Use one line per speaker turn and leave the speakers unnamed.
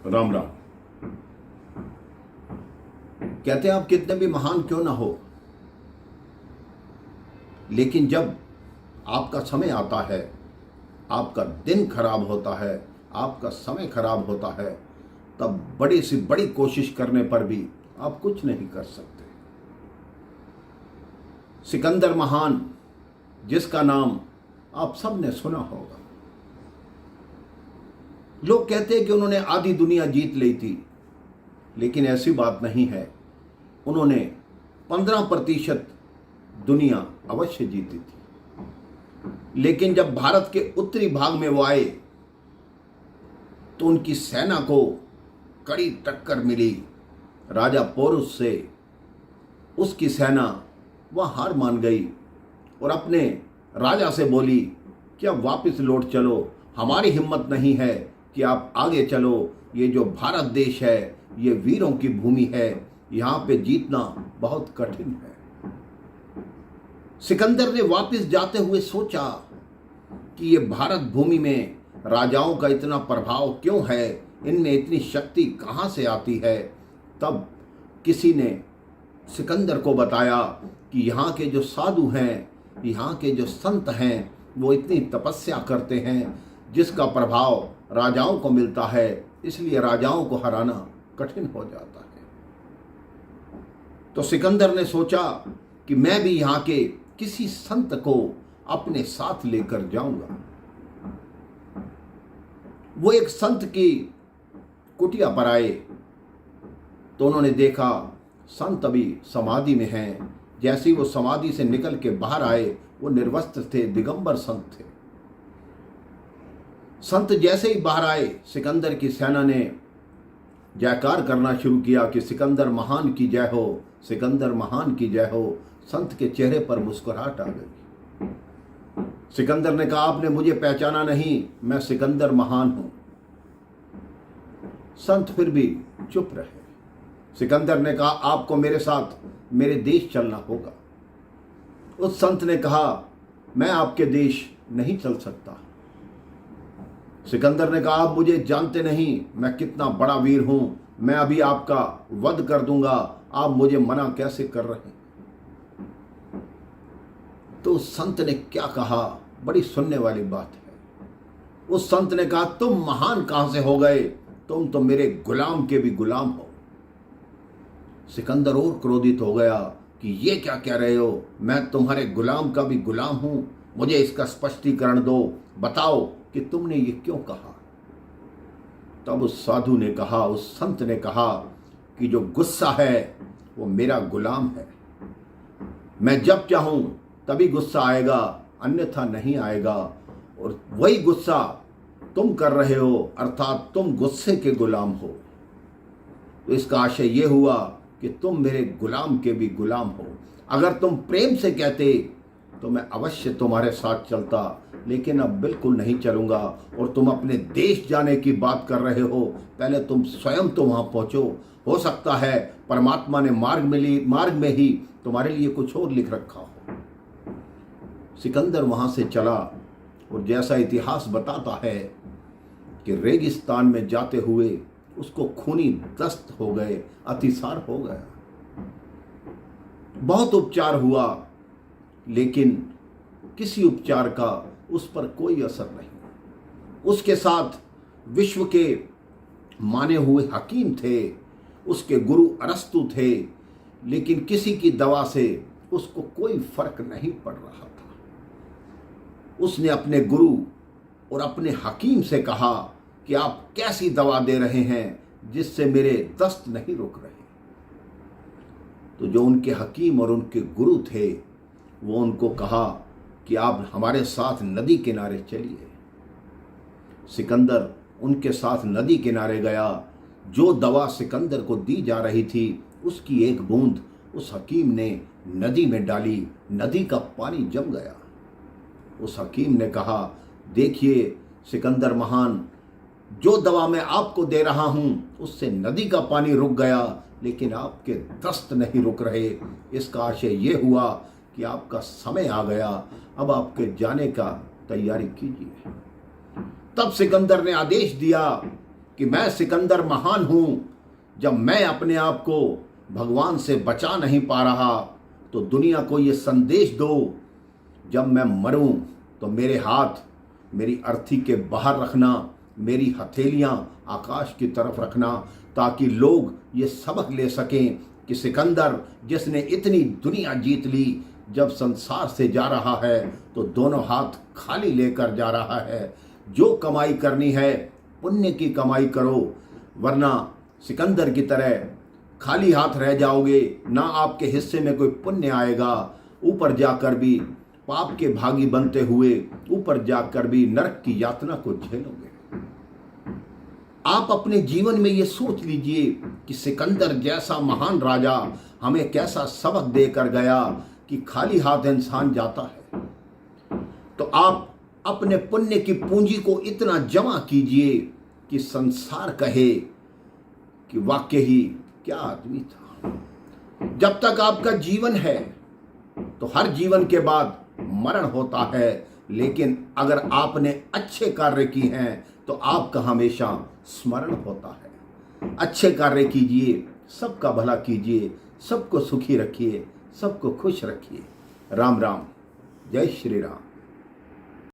राम राम। कहते हैं आप कितने भी महान क्यों ना हो, लेकिन जब आपका समय आता है, आपका दिन खराब होता है, आपका समय खराब होता है, तब बड़ी से बड़ी कोशिश करने पर भी आप कुछ नहीं कर सकते। सिकंदर महान, जिसका नाम आप सब ने सुना होगा, लोग कहते हैं कि उन्होंने आधी दुनिया जीत ली थी, लेकिन ऐसी बात नहीं है। उन्होंने 15% दुनिया अवश्य जीती थी, लेकिन जब भारत के उत्तरी भाग में वो आए तो उनकी सेना को कड़ी टक्कर मिली राजा पोरुस से। उसकी सेना वह हार मान गई और अपने राजा से बोली कि अब वापस लौट चलो, हमारी हिम्मत नहीं है कि आप आगे चलो। ये जो भारत देश है ये वीरों की भूमि है, यहाँ पे जीतना बहुत कठिन है। सिकंदर ने वापस जाते हुए सोचा कि ये भारत भूमि में राजाओं का इतना प्रभाव क्यों है, इनमें इतनी शक्ति कहाँ से आती है। तब किसी ने सिकंदर को बताया कि यहाँ के जो साधु हैं, यहाँ के जो संत हैं, वो इतनी तपस्या करते हैं जिसका प्रभाव राजाओं को मिलता है, इसलिए राजाओं को हराना कठिन हो जाता है। तो सिकंदर ने सोचा कि मैं भी यहाँ के किसी संत को अपने साथ लेकर जाऊंगा। वो एक संत की कुटिया पर आए तो उन्होंने देखा संत अभी समाधि में हैं। जैसे ही वो समाधि से निकल के बाहर आए, वो निर्वस्त्र थे, दिगंबर संत थे। संत जैसे ही बाहर आए, सिकंदर की सेना ने जयकार करना शुरू किया कि सिकंदर महान की जय हो, सिकंदर महान की जय हो। संत के चेहरे पर मुस्कुराहट आ गई। सिकंदर ने कहा, आपने मुझे पहचाना नहीं, मैं सिकंदर महान हूं। संत फिर भी चुप रहे। सिकंदर ने कहा, आपको मेरे साथ मेरे देश चलना होगा। उस संत ने कहा, मैं आपके देश नहीं चल सकता। सिकंदर ने कहा, आप मुझे जानते नहीं, मैं कितना बड़ा वीर हूं, मैं अभी आपका वध कर दूंगा, आप मुझे मना कैसे कर रहे हैं। तो उस संत ने क्या कहा, बड़ी सुनने वाली बात है। उस संत ने कहा, तुम महान कहां से हो गए, तुम तो मेरे गुलाम के भी गुलाम हो। सिकंदर और क्रोधित हो गया कि ये क्या कह रहे हो, मैं तुम्हारे गुलाम का भी गुलाम हूं, मुझे इसका स्पष्टीकरण दो, बताओ कि तुमने ये क्यों कहा। तब उस साधु ने कहा, उस संत ने कहा कि जो गुस्सा है वो मेरा गुलाम है, मैं जब चाहूं तभी गुस्सा आएगा, अन्यथा नहीं आएगा। और वही गुस्सा तुम कर रहे हो, अर्थात तुम गुस्से के गुलाम हो। तो इसका आशय ये हुआ कि तुम मेरे गुलाम के भी गुलाम हो। अगर तुम प्रेम से कहते तो मैं अवश्य तुम्हारे साथ चलता, लेकिन अब बिल्कुल नहीं चलूंगा। और तुम अपने देश जाने की बात कर रहे हो, पहले तुम स्वयं तो वहां पहुंचो। हो सकता है परमात्मा ने मार्ग में ही तुम्हारे लिए कुछ और लिख रखा हो। सिकंदर वहां से चला और जैसा इतिहास बताता है कि रेगिस्तान में जाते हुए उसको खूनी दस्त हो गए, अतिसार हो गया। बहुत उपचार हुआ, लेकिन किसी उपचार का उस पर कोई असर नहीं। उसके साथ विश्व के माने हुए हकीम थे, उसके गुरु अरस्तु थे, लेकिन किसी की दवा से उसको कोई फर्क नहीं पड़ रहा था। उसने अपने गुरु और अपने हकीम से कहा कि आप कैसी दवा दे रहे हैं जिससे मेरे दस्त नहीं रुक रहे। तो जो उनके हकीम और उनके गुरु थे, वो उनको कहा कि आप हमारे साथ नदी किनारे चलिए। सिकंदर उनके साथ नदी किनारे गया। जो दवा सिकंदर को दी जा रही थी, उसकी एक बूंद उस हकीम ने नदी में डाली, नदी का पानी जम गया। उस हकीम ने कहा, देखिए सिकंदर महान, जो दवा मैं आपको दे रहा हूं उससे नदी का पानी रुक गया, लेकिन आपके दस्त नहीं रुक रहे। इसका आशय ये हुआ कि आपका समय आ गया, अब आपके जाने का तैयारी कीजिए। तब सिकंदर ने आदेश दिया कि मैं सिकंदर महान हूं, जब मैं अपने आप को भगवान से बचा नहीं पा रहा, तो दुनिया को ये संदेश दो, जब मैं मरूं तो मेरे हाथ मेरी अर्थी के बाहर रखना, मेरी हथेलियां आकाश की तरफ रखना, ताकि लोग ये सबक ले सकें कि सिकंदर जिसने इतनी दुनिया जीत ली, जब संसार से जा रहा है तो दोनों हाथ खाली लेकर जा रहा है। जो कमाई करनी है पुण्य की कमाई करो, वरना सिकंदर की तरह खाली हाथ रह जाओगे, ना आपके हिस्से में कोई पुण्य आएगा। ऊपर जाकर भी पाप के भागी बनते हुए ऊपर जाकर भी नरक की यातना को झेलोगे। आप अपने जीवन में ये सोच लीजिए कि सिकंदर जैसा महान राजा हमें कैसा सबक देकर गया कि खाली हाथ इंसान जाता है। तो आप अपने पुण्य की पूंजी को इतना जमा कीजिए कि संसार कहे कि वाकई ही क्या आदमी था। जब तक आपका जीवन है तो हर जीवन के बाद मरण होता है, लेकिन अगर आपने अच्छे कार्य किए हैं तो आपका हमेशा स्मरण होता है। अच्छे कार्य कीजिए, सबका भला कीजिए, सबको सुखी रखिए, सबको खुश रखिए। राम राम, जय श्री राम।